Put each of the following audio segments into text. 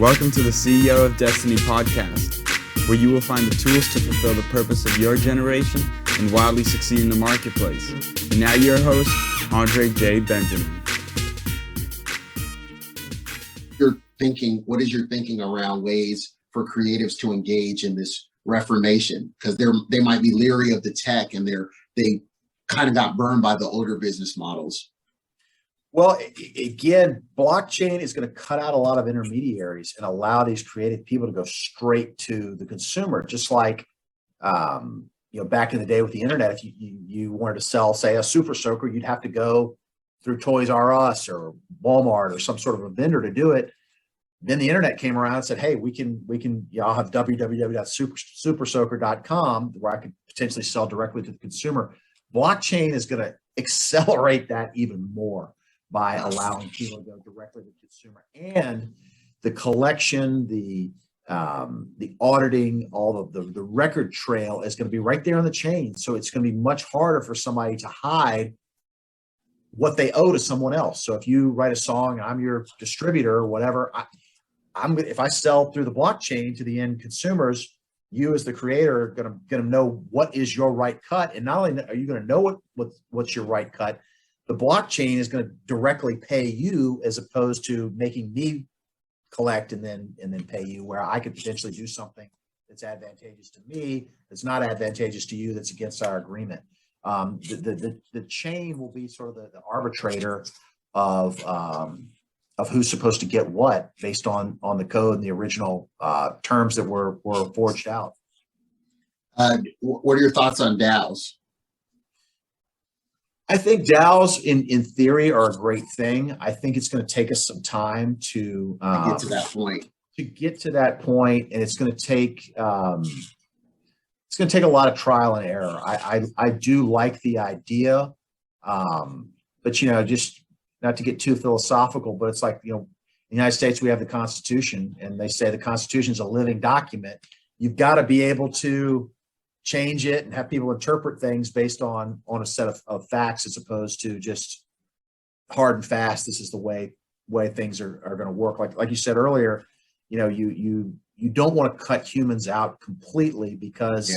Welcome to the CEO of Destiny podcast, where you will find the tools to fulfill the purpose of your generation and wildly succeed in the marketplace. And now your host, Andre J. Benjamin. What is your thinking around ways for creatives to engage in this reformation? Because they might be leery of the tech and they kind of got burned by the older business models. Well, again, blockchain is going to cut out a lot of intermediaries and allow these creative people to go straight to the consumer. Just like, back in the day with the internet, if you wanted to sell, say, a Super Soaker, you'd have to go through Toys R Us or Walmart or some sort of a vendor to do it. Then the internet came around and said, hey, I'll have www.supersoaker.com where I could potentially sell directly to the consumer. Blockchain is going to accelerate that even more by allowing people to go directly to the consumer, and the collection, the auditing, all of the record trail is going to be right there on the chain. So it's going to be much harder for somebody to hide what they owe to someone else. So if you write a song, I'm your distributor or whatever, if I sell through the blockchain to the end consumers, you as the creator are going to know what is your right cut. And not only are you going to know what's your right cut, the blockchain is going to directly pay you as opposed to making me collect and then pay you, where I could potentially do something that's advantageous to me, that's not advantageous to you, that's against our agreement. The chain will be sort of the arbitrator of who's supposed to get what based on the code and the original terms that were forged out. What are your thoughts on Dows? I think DAOs in theory are a great thing. I think it's going to take us some time to get to that point. And it's going to take a lot of trial and error. I do like the idea, but just not to get too philosophical, but it's like, in the United States we have the Constitution, and they say the Constitution is a living document. You've got to be able to change it and have people interpret things based on a set of facts, as opposed to just hard and fast. This is the way things are going to work. Like you said earlier, you don't want to cut humans out completely, because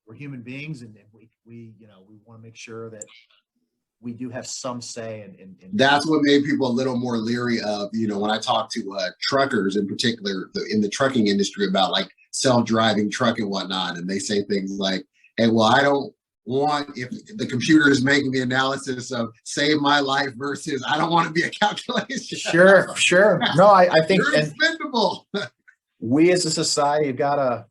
we're human beings, and we want to make sure that we do have some say. And that's what made people a little more leery of, when I talk to truckers in particular in the trucking industry about like self-driving truck and whatnot. And they say things like, hey, well, I don't want, if the computer is making the analysis of save my life versus I don't want to be a calculation. Sure. No, I think you're expendable. We as a society have got to,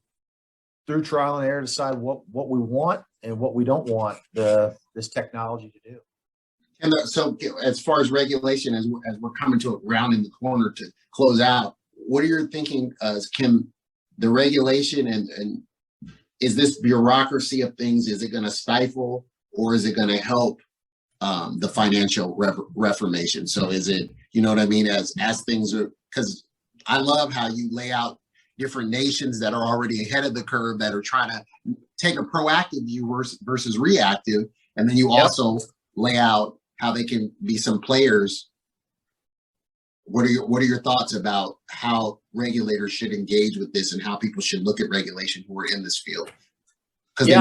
through trial and error, decide what we want and what we don't want this technology to do. And so as far as regulation, as we're coming to a round in the corner to close out, what are you thinking, Kim, the regulation and is this bureaucracy of things, is it going to stifle or is it going to help the financial reformation? So is it, what I mean, as things are, because I love how you lay out different nations that are already ahead of the curve that are trying to take a proactive view versus reactive. And then you also lay out how they can be some players. What are your thoughts about how regulators should engage with this and how people should look at regulation who are in this field? Because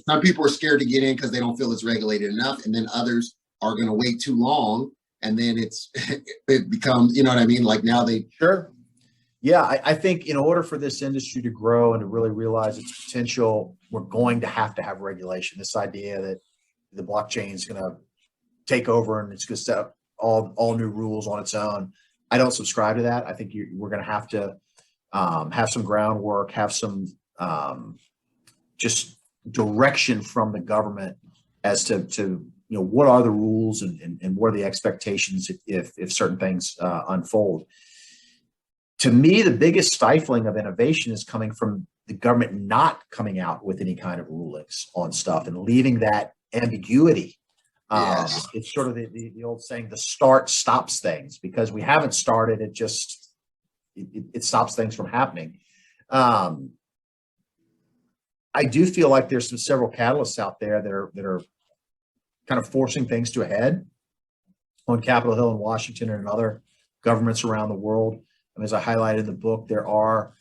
some people are scared to get in because they don't feel it's regulated enough, and then others are going to wait too long, and then it becomes, like now they I think in order for this industry to grow and to really realize its potential, we're going to have regulation. This idea that the blockchain is going to take over and it's going to set up all new rules on its own, I don't subscribe to that. I think we're going to have some groundwork, have some just direction from the government as to what are the rules and what are the expectations if certain things unfold. To me, the biggest stifling of innovation is coming from the government not coming out with any kind of rulings on stuff and leaving that ambiguity. Yes. It's sort of the old saying, the start stops things, because we haven't started. It stops things from happening. I do feel like there's several catalysts out there that are kind of forcing things to a head on Capitol Hill in Washington and in other governments around the world. mean, as I highlighted in the book, there are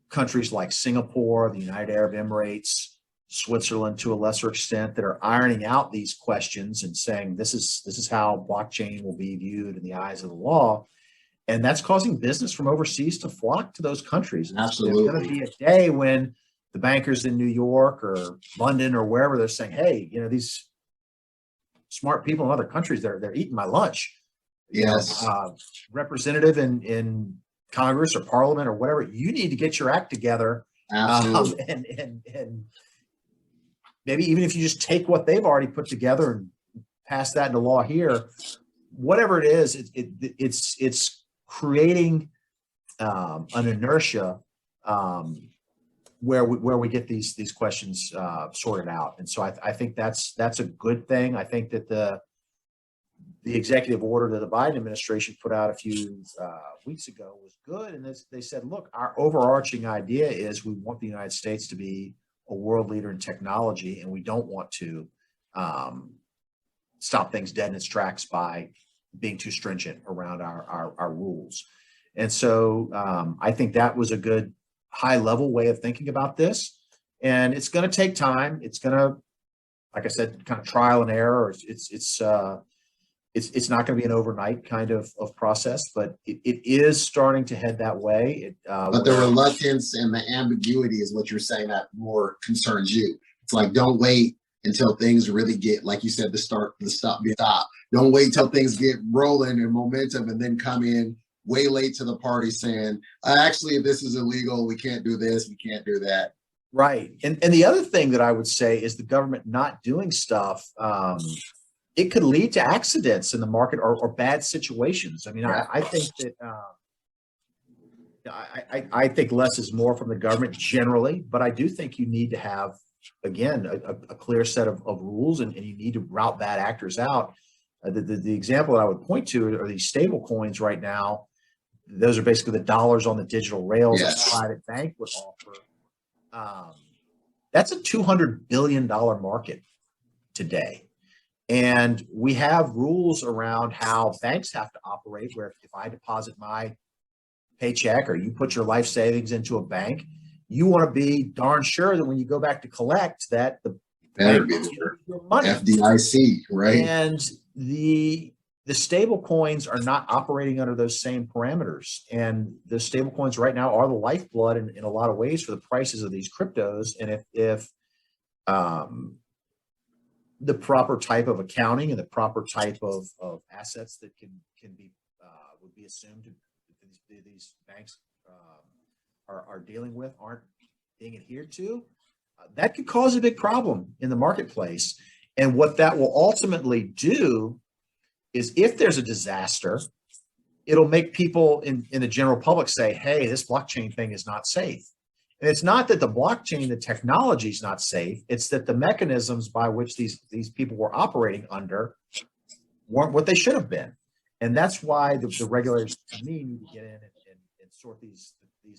countries like Singapore, the United Arab Emirates, Switzerland to a lesser extent, that are ironing out these questions and saying this is how blockchain will be viewed in the eyes of the law. And that's causing business from overseas to flock to those countries. And Absolutely. There's going to be a day when the bankers in New York or London or wherever, they're saying, hey, these smart people in other countries, they're eating my lunch. Yes. Representative in Congress or Parliament or whatever, you need to get your act together. Absolutely. And maybe even if you just take what they've already put together and pass that into law here, whatever it is, it's creating an inertia where we get these questions sorted out. And so I think that's a good thing. I think that the executive order that the Biden administration put out a few weeks ago was good. And they said, look, our overarching idea is we want the United States to be a world leader in technology, and we don't want to stop things dead in its tracks by being too stringent around our rules. And so I think that was a good high level way of thinking about this. And it's going to take time. It's going to, like I said, kind of trial and error. It's not going to be an overnight kind of process, but it is starting to head that way. But the reluctance and the ambiguity is what you're saying that more concerns you. It's like, don't wait until things really get, like you said, the stop. Don't wait till things get rolling and momentum and then come in way late to the party saying, actually, this is illegal. We can't do this. We can't do that. Right. And the other thing that I would say is the government not doing stuff. It could lead to accidents in the market or bad situations. I mean, I think that I think less is more from the government generally, but I do think you need to have, again, a clear set of rules, and you need to route bad actors out. The example that I would point to are these stable coins right now. Those are basically the dollars on the digital rails that a private bank would offer. That's a $200 billion market today. And we have rules around how banks have to operate, where if I deposit my paycheck or you put your life savings into a bank, you want to be darn sure that when you go back to collect that the better be your money. FDIC, right? And the stable coins are not operating under those same parameters. And the stable coins right now are the lifeblood in a lot of ways for the prices of these cryptos. And if the proper type of accounting and the proper type of assets that can be would be assumed to these banks are dealing with aren't being adhered to, that could cause a big problem in the marketplace. And what that will ultimately do is, if there's a disaster, it'll make people in the general public say, hey, this blockchain thing is not safe. And it's not that the blockchain, the technology is not safe. It's that the mechanisms by which these people were operating under weren't what they should have been. And that's why the regulators, to me, need to get in and sort these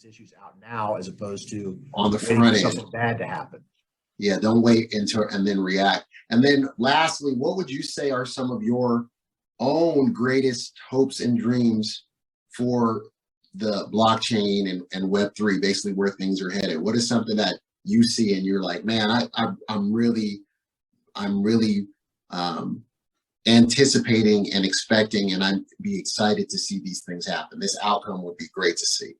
issues out now, as opposed to on the front end, something bad to happen. Yeah, don't wait until and then react. And then lastly, what would you say are some of your own greatest hopes and dreams for the blockchain and Web3, basically where things are headed? What is something that you see and you're like, man, I'm really anticipating and expecting, and I'm be excited to see these things happen. This outcome would be great to see.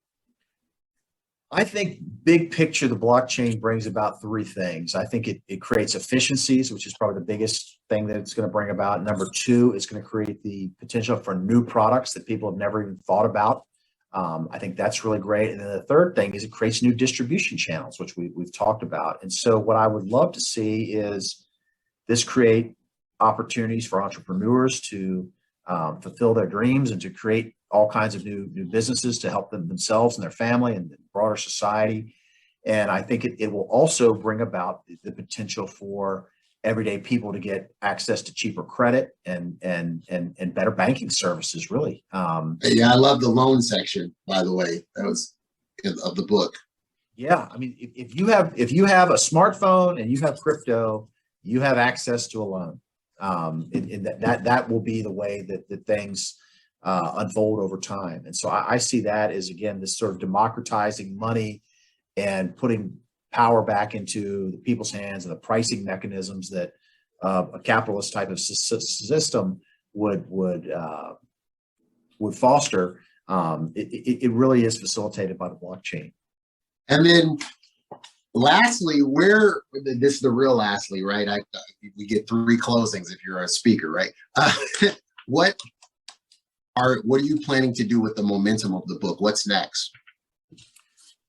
I think big picture, the blockchain brings about three things. I think it creates efficiencies, which is probably the biggest thing that it's going to bring about. Number two, it's going to create the potential for new products that people have never even thought about. I think that's really great. And then the third thing is it creates new distribution channels, which we've talked about. And so what I would love to see is this create opportunities for entrepreneurs to fulfill their dreams and to create all kinds of new businesses to help themselves and their family and the broader society. And I think it will also bring about the potential for everyday people to get access to cheaper credit and better banking services, really. Yeah, I love the loan section, by the way. That was of the book. Yeah, I mean, if you have a smartphone and you have crypto, you have access to a loan. That will be the way that things unfold over time. And so I see that as, again, this sort of democratizing money and putting power back into the people's hands, and the pricing mechanisms that a capitalist type of system would foster. It really is facilitated by the blockchain. And then lastly, this is the real lastly, right? We get 3 closings if you're a speaker, right? What are you planning to do with the momentum of the book? What's next?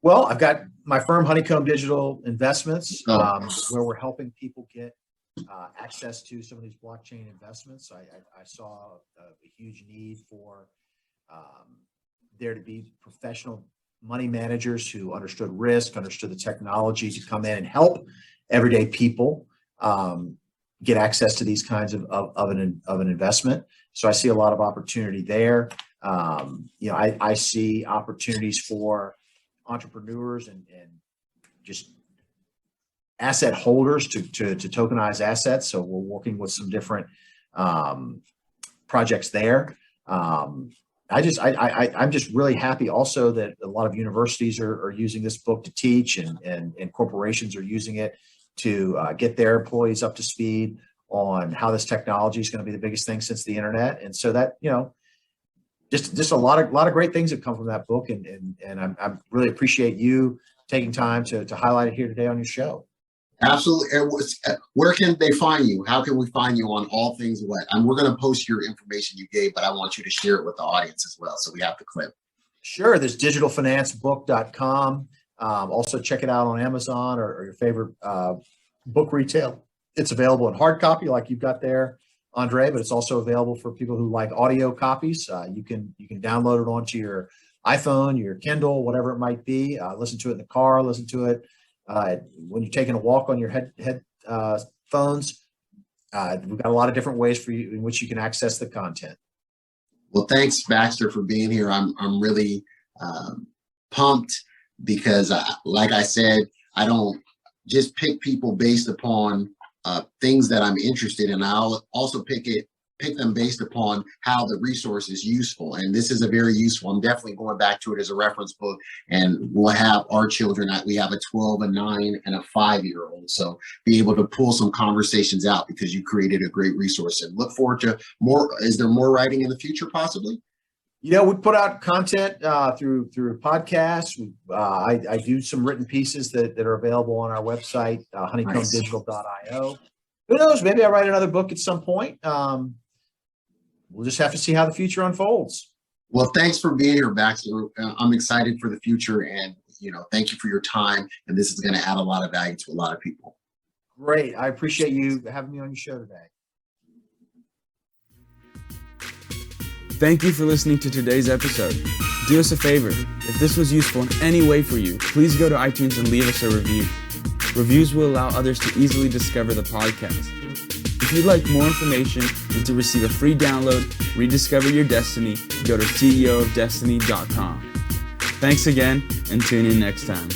Well, I've got my firm, Honeycomb Digital Investments, where we're helping people get access to some of these blockchain investments. I saw a huge need for there to be professional money managers who understood risk, understood the technology, to come in and help everyday people get access to these kinds of an investment. So I see a lot of opportunity there. I see opportunities for entrepreneurs and just asset holders to tokenize assets. So we're working with some different projects there. I'm just really happy also that a lot of universities are using this book to teach, and corporations are using it to get their employees up to speed on how this technology is going to be the biggest thing since the internet. And so that, just a lot of great things have come from that book, and I really appreciate you taking time to highlight it here today on your show. Absolutely. Where can they find you? How can we find you on All Things What? And we're going to post your information you gave, but I want you to share it with the audience as well. So we have the clip. Sure. There's digitalfinancebook.com. Also check it out on Amazon or your favorite book retail. It's available in hard copy like you've got there, Andre, but it's also available for people who like audio copies. You can download it onto your iPhone, your Kindle, whatever it might be. Listen to it in the car, listen to it when you're taking a walk on your headphones. We've got a lot of different ways for you in which you can access the content. Well, thanks, Baxter, for being here. I'm really pumped because, like I said, I don't just pick people based upon things that I'm interested in. I'll also pick them based upon how the resource is useful. And this is a very useful. I'm definitely going back to it as a reference book. And we'll have our children. We have a 12, a 9, and a 5-year-old. So be able to pull some conversations out because you created a great resource. And look forward to more. Is there more writing in the future, possibly? We put out content through podcasts. I do some written pieces that are available on our website, honeycombdigital.io. Who knows? Maybe I'll write another book at some point. We'll just have to see how the future unfolds. Well, thanks for being here, Baxter. I'm excited for the future, and thank you for your time. And this is going to add a lot of value to a lot of people. Great. I appreciate you having me on your show today. Thank you for listening to today's episode. Do us a favor. If this was useful in any way for you, please go to iTunes and leave us a review. Reviews will allow others to easily discover the podcast. If you'd like more information and to receive a free download, rediscover your destiny, go to ceofdestiny.com. Thanks again, and tune in next time.